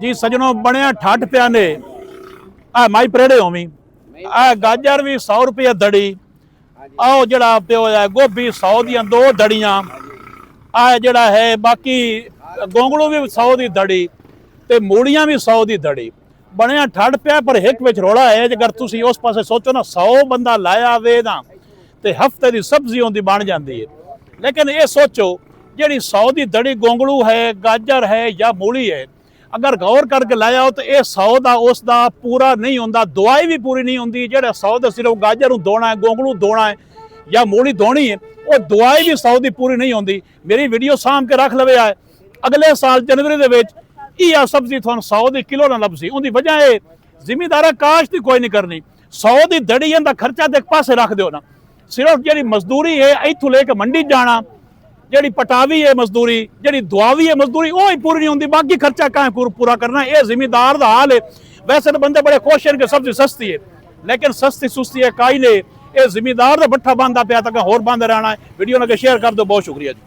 जी सजनों बनया ठठ पिया ने आ माई परेड़े होवी आ गाजर भी 100 रुपये दड़ी आओ जड़ा प्यो है गोभी 100 दियां 2 दड़ियां आ जड़ा है बाकी गोंगलू भी 100 दी दड़ी ते मूलियां भी 100 दी दड़ी बनया ठठ पिया पर एक विच रोला है अगर तुसी उस पासे सोचो ना 100 बंदा लाया वे ना ते हफ्ते दी सब्जी होंदी बन जाती है। लेकिन ये सोचो जी 100 दी दड़ी गोंगलू है गाजर है या मूली है अगर गौर करके लाया हो तो यह 100 का उसका पूरा नहीं होंदा दवाई भी पूरी नहीं होंदी जो 100 का सिर्फ गाजर धोना है गोंगलू धोना है या मूली धोनी है वो दवाई भी 100 की पूरी नहीं होंदी। मेरी वीडियो साम के रख लवे है अगले साल जनवरी के सब्जी थोड़ा 100 की किलो ना लभसी उनकी वजह है जिमीदारा काश्त ही कोई नहीं करनी 100 की दड़ी का खर्चा तो एक पासे रख दो ना सिर्फ जी मजदूरी है इतों लेके मंडी जाना जी पटावी है मजदूरी जी दुआवी है मजदूरी वो ही पूरी नहीं होंगी बाकी खर्चा कहाँ पूरा करना ये जिमीदार का हाल है। वैसे तो बंदे बड़े खुश हैं कि सब्जी सस्ती है लेकिन सस्ती सुस्ती है काई ने ये जिमीदार का बट्ठा बांधा पिया तक होर बांधे रहना है। वीडियो ने शेयर कर दो बहुत शुक्रिया जी।